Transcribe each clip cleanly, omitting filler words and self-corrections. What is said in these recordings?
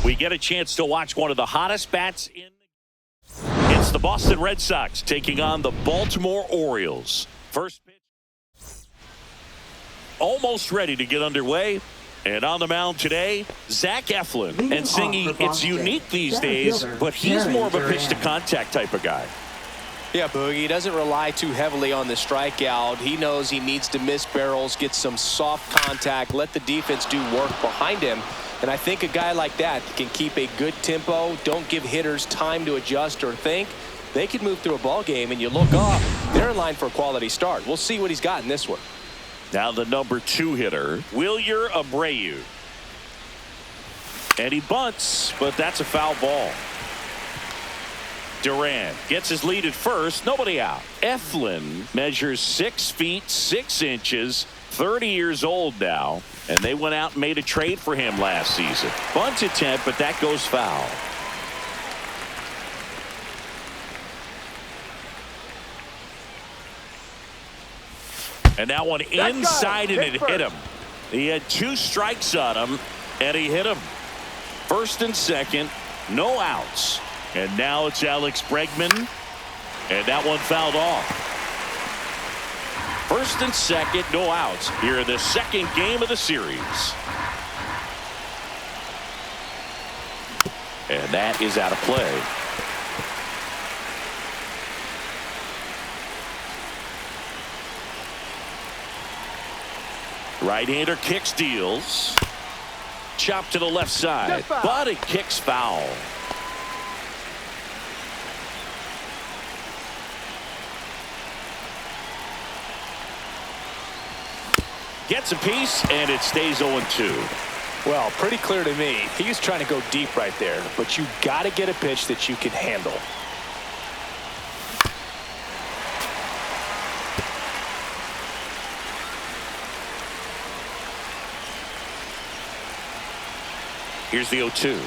We get a chance to watch one of the hottest bats in. It's the Boston Red Sox taking on the Baltimore Orioles. First pitch. Almost ready to get underway. And on the mound today, Zach Eflin. And Singy, it's unique these days, but he's more of a pitch-to-contact type of guy. Yeah, Boogie, he doesn't rely too heavily on the strikeout. He knows he needs to miss barrels, get some soft contact, let the defense do work behind him. And I think a guy like that can keep a good tempo, don't give hitters time to adjust or think. They can move through a ball game, and you look up, they're in line for a quality start. We'll see what he's got in this one. Now the number 2 hitter, Wilyer Abreu. And he bunts, but that's a foul ball. Duran gets his lead at first, nobody out. Eflin measures 6 feet 6 inches, 30 years old now, and they went out and made a trade for him last season. Bunt attempt, but that goes foul. And that one inside, and it hit him. He had 2 strikes on him, and he hit him. First and second, no outs. And now it's Alex Bregman, and that one fouled off. First and second, no outs here in the second game of the series. And that is out of play. Right-hander kicks, deals. Chop to the left side, but it kicks foul. Gets a piece, and it stays 0-2. Well, pretty clear to me. He was trying to go deep right there, but you got to get a pitch that you can handle. Here's the 0-2.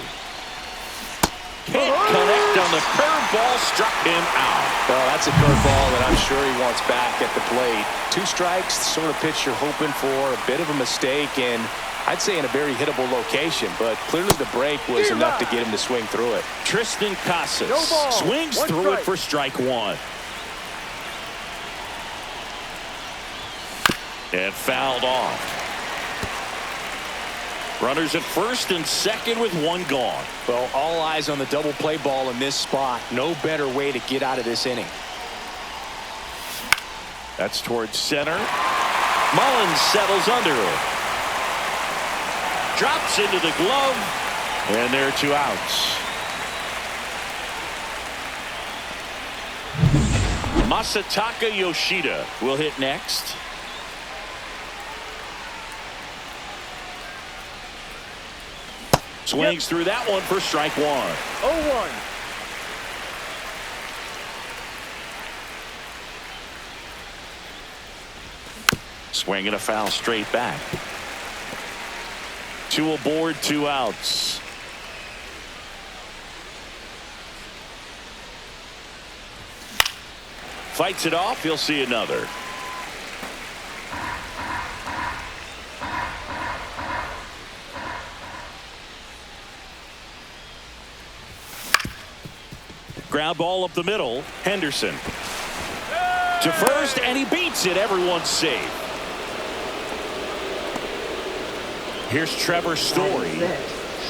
Can't connect on the curveball, struck him out. Well, that's a curveball that I'm sure he wants back at the plate. 2 strikes, the sort of pitch you're hoping for, a bit of a mistake, and I'd say in a very hittable location, but clearly the break was enough to get him to swing through it. Tristan Casas swings through it for strike 1. And fouled off. Runners at first and second with 1 gone. Well, all eyes on the double play ball in this spot. No better way to get out of this inning. That's towards center. Mullins settles under it. Drops into the glove. And there are 2 outs. Masataka Yoshida will hit next. Swings through that one for strike 1. 0-1. Swinging a foul straight back. 2 aboard, 2 outs. Fights it off. You'll see another. Ground ball up the middle. Henderson to first, and he beats it. Everyone's safe. Here's Trevor Story.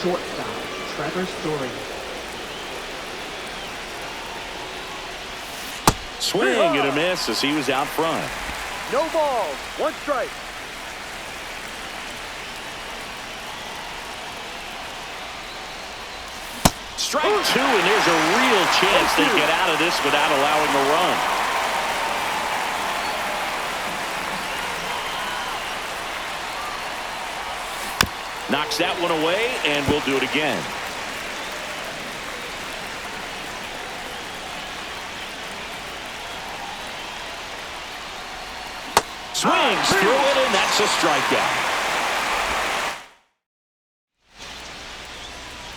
Shortstop, Trevor Story. Swing and a miss as he was out front. No balls, 1 strike. Strike 2, and there's a real chance they get out of this without allowing a run. Knocks that one away, and we'll do it again. Swings through it, and that's a strikeout.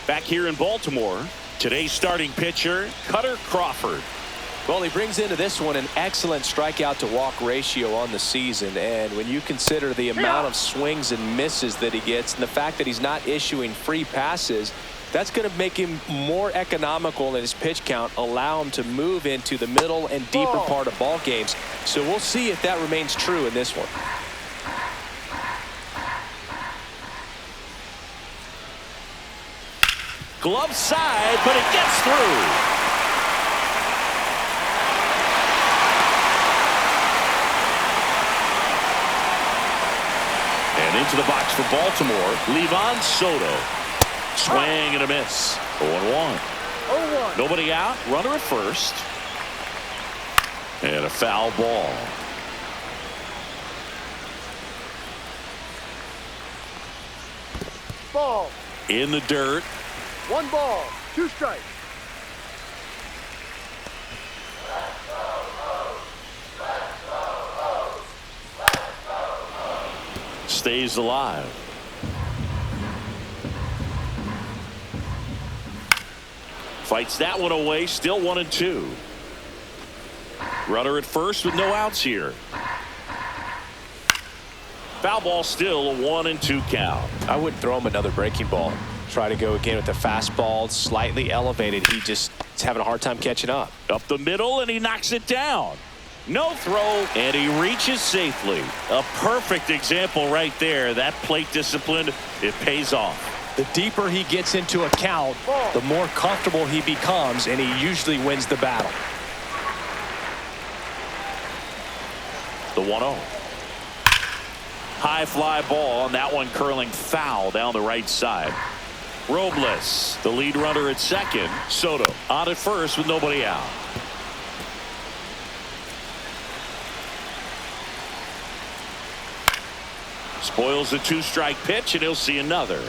Back here in Baltimore, today's starting pitcher, Cutter Crawford. Well, he brings into this one an excellent strikeout to walk ratio on the season, and when you consider the amount of swings and misses that he gets and the fact that he's not issuing free passes, That's going to make him more economical in his pitch count, allow him to move into the middle and deeper part of ball games. So we'll see if that remains true in this one. Glove side, but it gets through. And into the box for Baltimore, Levon Soto. Swing and a miss. 0-1. 0-1. Nobody out. Runner at first. And a foul ball. Ball. In the dirt. 1 ball, 2 strikes. Stays alive. Fights that one away. Still 1-2. Runner at first with no outs here. Foul ball, still a 1-2 count. I wouldn't throw him another breaking ball. Try to go again with the fastball, slightly elevated. He just is having a hard time catching up. Up the middle, and he knocks it down. No throw, and he reaches safely. A perfect example right there. That plate discipline, it pays off. The deeper he gets into a count, the more comfortable he becomes, and he usually wins the battle. The 1-0. High fly ball, and that one curling foul down the right side. Robles, the lead runner at second. Soto on at first with nobody out. Spoils the 2-strike pitch, and he'll see another.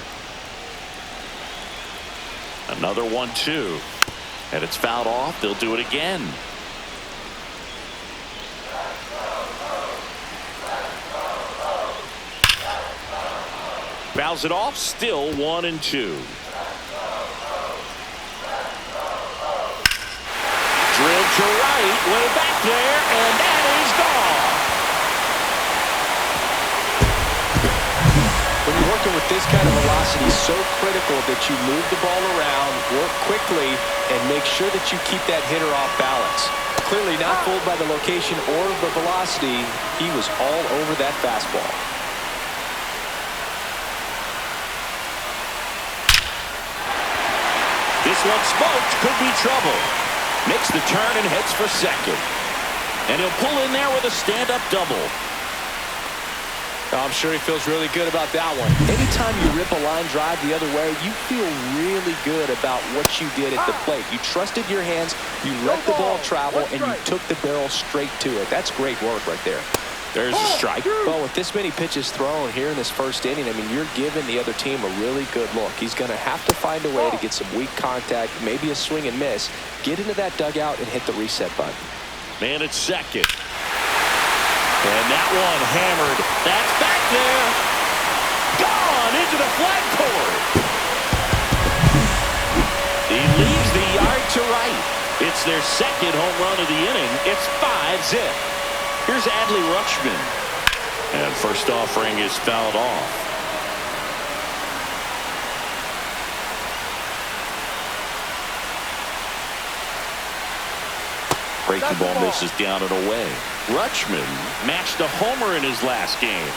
Another 1-2. And it's fouled off. They'll do it again. Fouls it off. Still 1-2. Drilled to right. Way back there. And that is gone. When you're working with this kind of velocity, so critical that you move the ball around, work quickly, and make sure that you keep that hitter off balance. Clearly not fooled by the location or the velocity. He was all over that fastball. This one smoked. Could be trouble. Makes the turn and heads for second. And he'll pull in there with a stand-up double. I'm sure he feels really good about that one. Anytime you rip a line drive the other way, you feel really good about what you did at the plate. You trusted your hands, you let the ball travel, and you took the barrel straight to it. That's great work right there. There's a strike. Well, with this many pitches thrown here in this first inning, I mean, you're giving the other team a really good look. He's going to have to find a way to get some weak contact, maybe a swing and miss, get into that dugout and hit the reset button. Man at second. And that one hammered. That's back there. Gone into the flag cord. He leaves the yard to right. It's their second home run of the inning. It's 5-0. Here's Adley Rutschman. And first offering is fouled off. Breaking ball misses down and away. Rutschman matched a homer in his last game.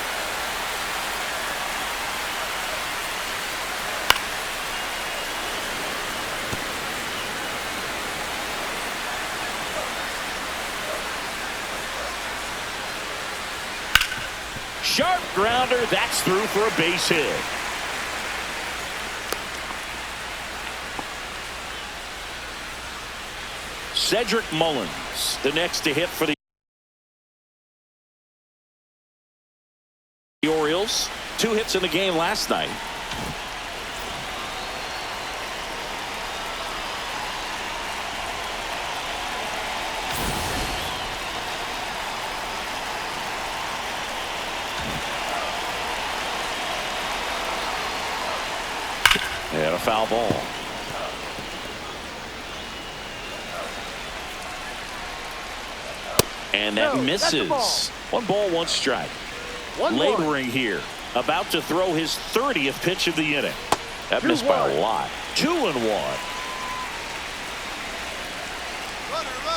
Sharp grounder. That's through for a base hit. Cedric Mullins, the next to hit for the Orioles. 2 hits in the game last night. And a foul ball. And that misses. 1 ball, 1 strike. Laboring here. About to throw his 30th pitch of the inning. That missed by a lot. 2-1.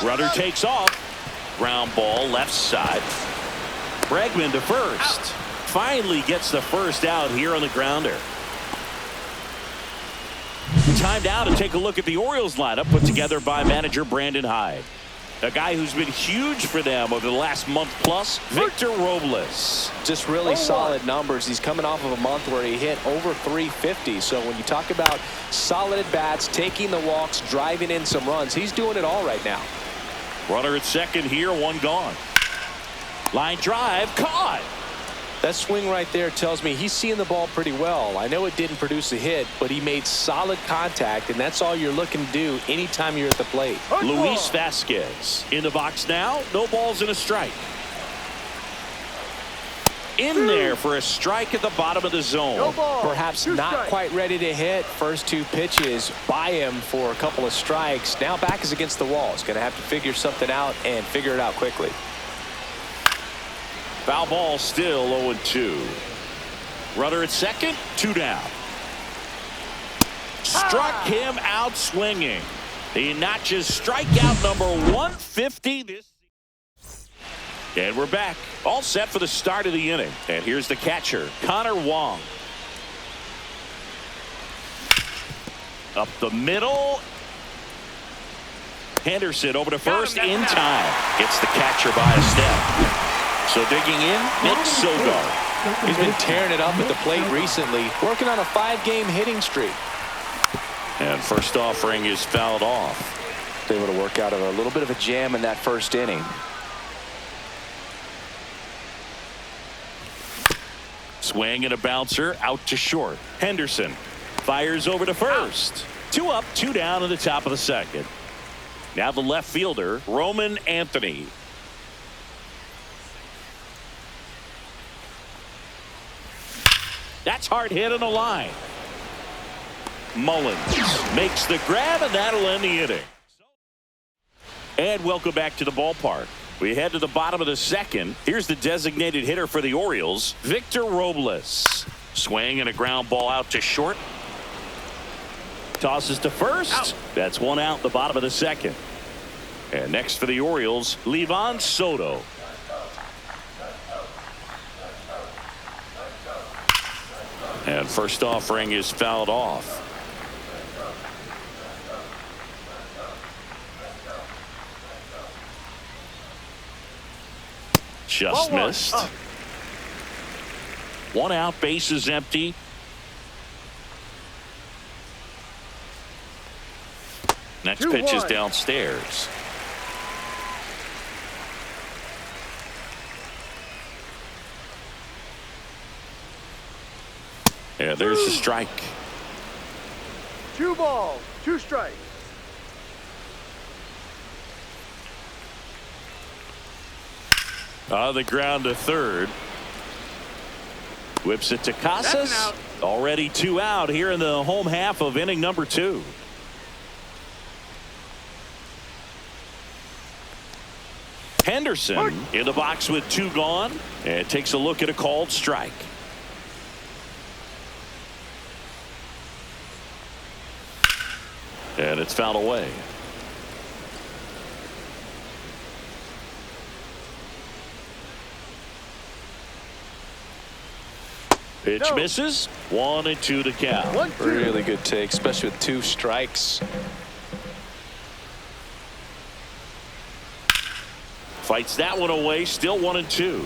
Runner takes off. Ground ball left side. Bregman to first. Finally gets the first out here on the grounder. Time now to take a look at the Orioles lineup put together by manager Brandon Hyde. A guy who's been huge for them over the last month plus, Victor Robles. Just really solid numbers. He's coming off of a month where he hit over 350. So when you talk about solid at bats, taking the walks, driving in some runs, he's doing it all right now. Runner at second here, one gone. Line drive, caught. That swing right there tells me he's seeing the ball pretty well. I know it didn't produce a hit, but he made solid contact, and that's all you're looking to do anytime you're at the plate. Luis Vasquez in the box now. No balls and a strike. In there for a strike at the bottom of the zone. Perhaps not quite ready to hit. First two pitches by him for a couple of strikes. Now back is against the wall. He's going to have to figure something out and figure it out quickly. Foul ball still 0-2. Runner at second, 2 down. Struck him out swinging. He notches strikeout number 150 this season. And we're back. All set for the start of the inning. And here's the catcher, Connor Wong. Up the middle. Henderson over to first in time. Gets the catcher by a step. So digging in, Nick Sogard. He's been tearing it up at the plate recently, working on a 5-game hitting streak. And first offering is fouled off. Able to work out of a little bit of a jam in that first inning. Swing and a bouncer out to short. Henderson fires over to first. 2 up, 2 down in the top of the second. Now the left fielder, Roman Anthony. That's hard hit on the line. Mullins makes the grab, and that'll end the inning. And welcome back to the ballpark. We head to the bottom of the second. Here's the designated hitter for the Orioles, Victor Robles. Swing and a ground ball out to short. Tosses to first. Out. That's 1 out the bottom of the second. And next for the Orioles, Livan Soto. And first offering is fouled off. Just missed. 1 out, base is empty. Next pitch is downstairs. Yeah, there's the strike. 2 balls, 2 strikes. On the ground to third. Whips it to Casas. Already 2 out here in the home half of inning number 2. Henderson in the box with 2 gone, and takes a look at a called strike. And it's fouled away. Pitch misses. 1-2 to count. Really good take, especially with 2 strikes. Fights that one away. Still 1-2.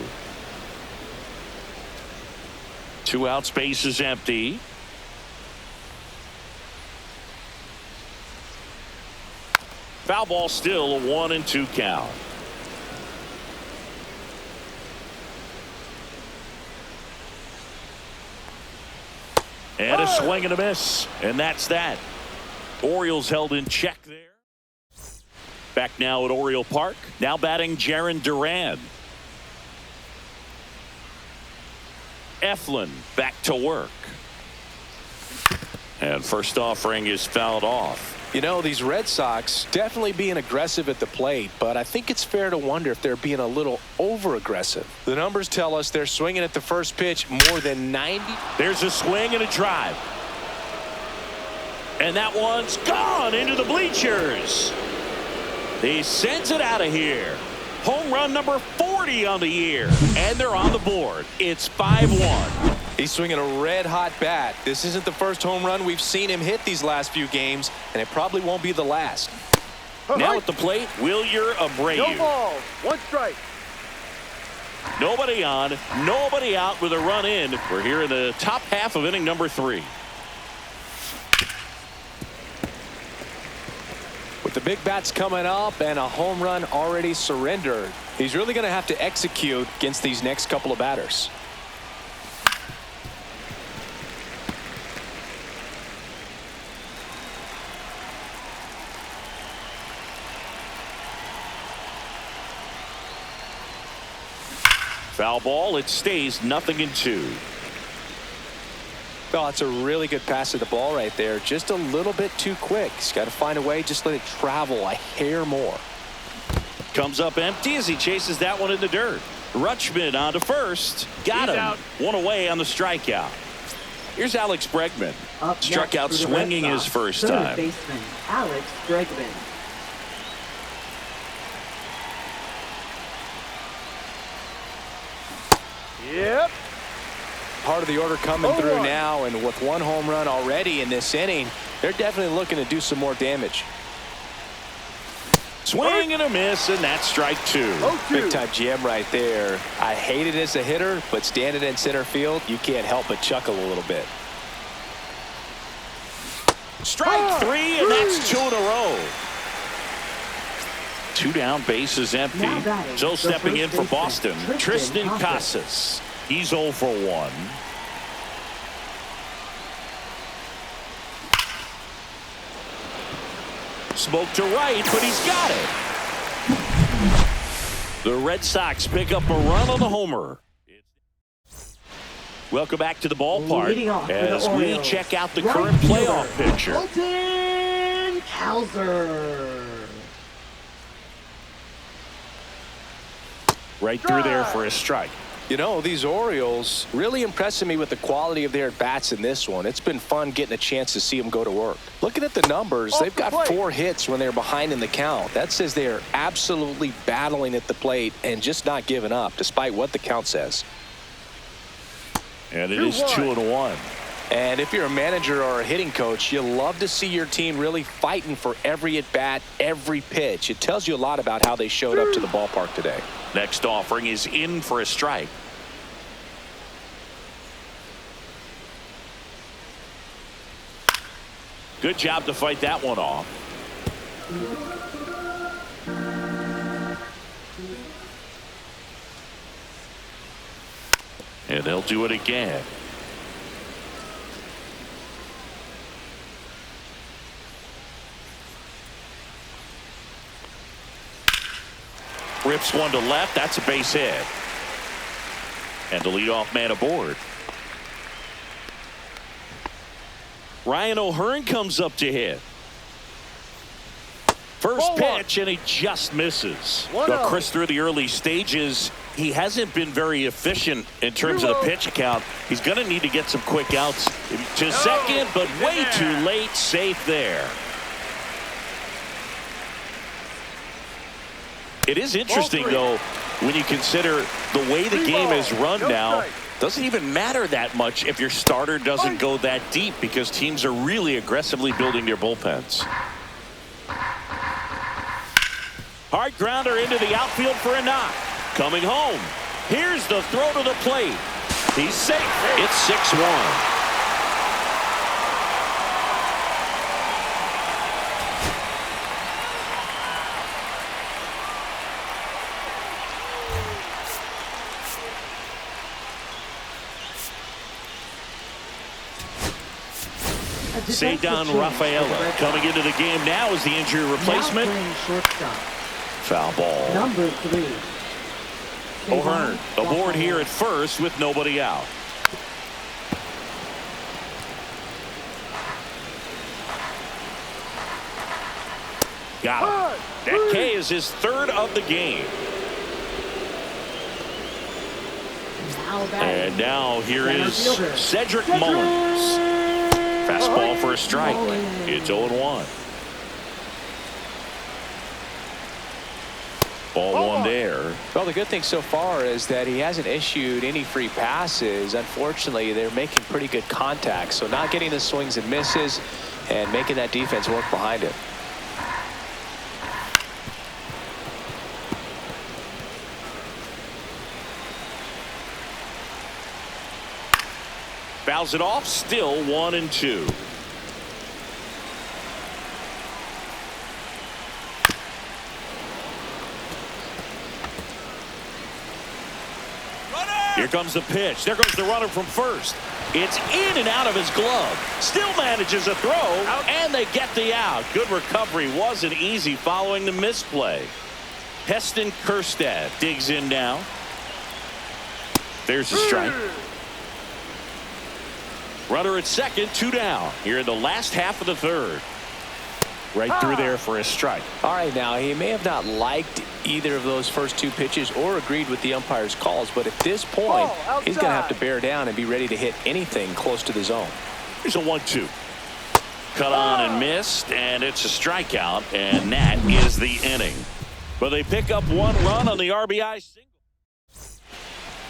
2 out, space is empty. Foul ball, still a 1-2 count. And a swing and a miss. And that's that. Orioles held in check there. Back now at Oriole Park. Now batting Jarren Duran. Eflin back to work. And first offering is fouled off. You know, these Red Sox definitely being aggressive at the plate, but I think it's fair to wonder if they're being a little over-aggressive. The numbers tell us they're swinging at the first pitch more than 90. There's a swing and a drive. And that one's gone into the bleachers. He sends it out of here. Home run number 40 on the year. And they're on the board. It's 5-1. He's swinging a red-hot bat. This isn't the first home run we've seen him hit these last few games, and it probably won't be the last. Now at the plate, Wilyer Abreu. No ball. One strike. Nobody on, nobody out with a run in. We're here in the top half of inning number 3. With the big bats coming up and a home run already surrendered, he's really going to have to execute against these next couple of batters. Foul ball. It stays 0-2. Oh, it's a really good pass of the ball right there. Just a little bit too quick. He's got to find a way. Just let it travel a hair more. Comes up empty as he chases that one in the dirt. Rutschman on to first. Got him. Out. One away on the strikeout. Here's Alex Bregman. Up Struck next out for the Red swinging his Sox, first third time. baseman Alex Bregman. Yep. Part of the order coming 0-1. through now, and with one home run already in this inning, they're definitely looking to do some more damage. Swing and a miss, and that's strike 2. 0-2. Big time jam right there. I hate it as a hitter, but standing in center field, you can't help but chuckle a little bit. Strike 3, and that's 2 in a row. 2 down, bases empty. Now batting, So the stepping first in for baseman, Boston, Tristan Casas. Casas. He's 0 for 1. Smoke to right, but he's got it. The Red Sox pick up a run on the homer. Welcome back to the Leading off ballpark for the as we Orioles, check out the right current playoff fielder, picture. Colton Cowser. Right through there for a strike. You know, these Orioles really impressing me with the quality of their bats in this one. It's been fun getting a chance to see them go to work. Looking at the numbers, Off they've the got plate. 4 hits when they're behind in the count. That says they are absolutely battling at the plate and just not giving up, despite what the count says. And it is 2-1. 2-1. And if you're a manager or a hitting coach, you love to see your team really fighting for every at-bat, every pitch. It tells you a lot about how they showed up to the ballpark today. Next offering is in for a strike. Good job to fight that one off. And they'll do it again. Rips one to left. That's a base hit. And the leadoff man aboard. Ryan O'Hearn comes up to hit. First pitch, and he just misses. 1-0. Well, Chris, through the early stages, he hasn't been very efficient in terms of the pitch count. He's going to need to get some quick outs to second, but way too late. Safe there. It is interesting, though, when you consider the way the game is run now. Doesn't even matter that much if your starter doesn't go that deep because teams are really aggressively building their bullpens. Hard grounder into the outfield for a knock. Coming home. Here's the throw to the plate. He's safe. It's 6-1. Cedon Rafaela coming into the game now as the injury replacement. Foul ball. Number 3. O'Hearn aboard here at first with nobody out. Got him. That K is his 3rd of the game. And now here is Cedric Mullins. Fastball for a strike. It's 0-1. Ball one there. Well, the good thing so far is that he hasn't issued any free passes. Unfortunately, they're making pretty good contact. So not getting the swings and misses and making that defense work behind him. Fouls it off. Still 1-2. Here comes the pitch. There goes the runner from first. It's in and out of his glove. Still manages a throw, and they get the out. Good recovery. Wasn't easy following the misplay. Heston Kjerstad digs in now. There's a strike. Runner at second, 2 down. Here in the last half of the third. Right through there for a strike. All right, now he may have not liked either of those first 2 pitches or agreed with the umpire's calls, but at this point, he's going to have to bear down and be ready to hit anything close to the zone. Here's a 1-2. Cut on and missed, and it's a strikeout, and that is the inning. But they pick up 1 run on the RBI single.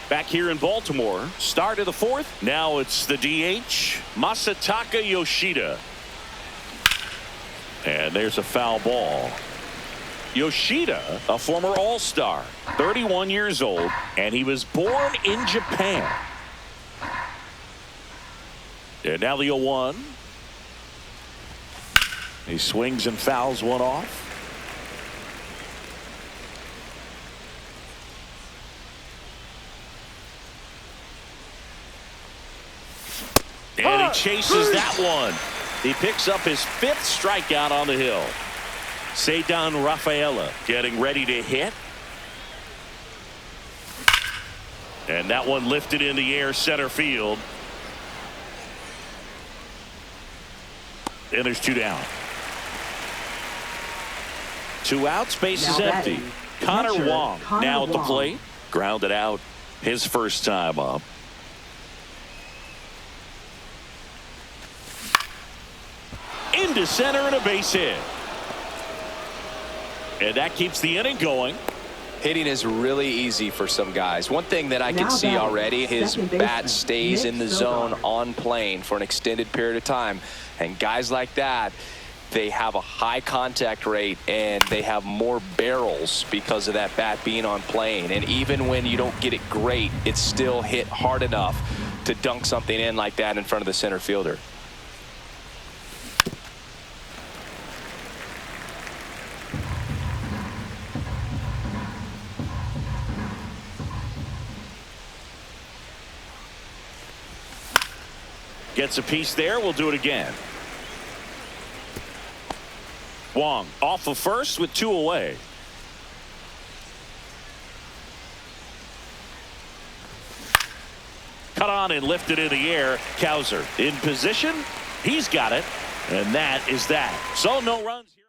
Back here in Baltimore, start of the 4th. Now it's the DH, Masataka Yoshida. And there's a foul ball. Yoshida, a former All-Star, 31 years old, and he was born in Japan. And now the 0-1. He swings and fouls one off. And he chases that one. He picks up his 5th strikeout on the hill. Ceddanne Rafaela getting ready to hit. And that one lifted in the air center field. And there's 2 down. 2 outs, base is empty. Connor Wong now at the plate. Grounded out his first time up. Into center and a base hit. And that keeps the inning going. Hitting is really easy for some guys. One thing that I can see already, his bat stays in the zone on plane for an extended period of time. And guys like that, they have a high contact rate and they have more barrels because of that bat being on plane. And even when you don't get it great, it's still hit hard enough to dunk something in like that in front of the center fielder. Gets a piece there. We'll do it again. Wong off of first with 2 away. Cut on and lifted in the air. Cowser in position. He's got it. And that is that. So no runs here.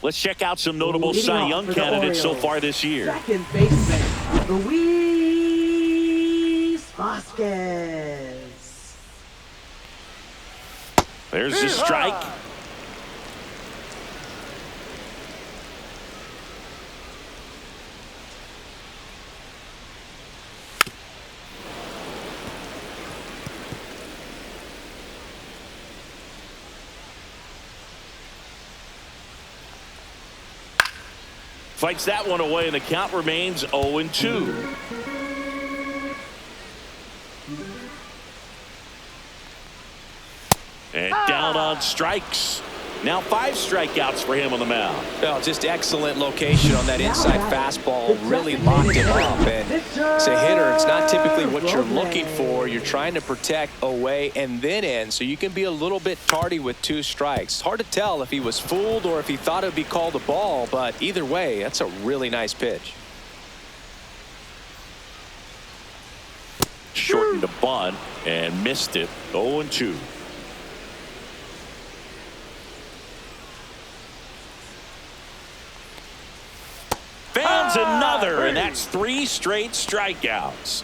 Let's check out some notable Cy Young candidates so far this year. Second baseman, Luis Vasquez. There's the strike. Fights that one away, and the count remains 0-2. And down on strikes. Now 5 strikeouts for him on the mound. Well, just excellent location on that inside fastball. Really locked him up. And as a hitter, it's not typically what you're looking for. You're trying to protect away and then in, so you can be a little bit tardy with 2 strikes. It's hard to tell if he was fooled or if he thought it would be called a ball, but either way, that's a really nice pitch. Shortened a bunt and missed it. 0-2. Fans another, and that's 3 straight strikeouts.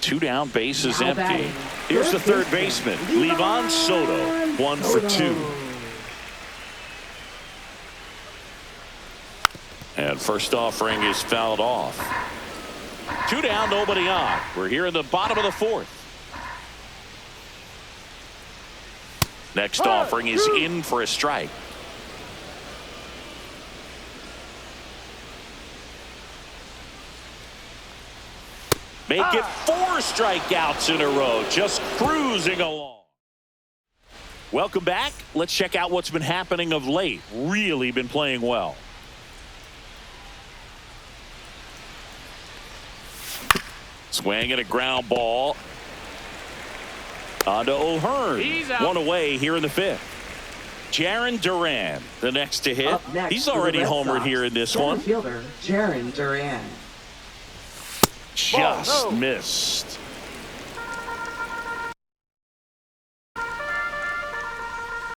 2 down, bases Now empty. batting, Here's the third baseman, baseman, Levon Soto, 1 for 2. And first offering is fouled off. 2 down, nobody on. We're here in the bottom of the 4th. Next offering is in for a strike. Make it 4 strikeouts in a row, just cruising along. Welcome back. Let's check out what's been happening of late. Really been playing well. Swing and a ground ball. On to O'Hearn. One away here in the 5th. Jarren Duran, the next to hit. Next He's already homered here in this one. Fielder Jarren Duran. Just missed.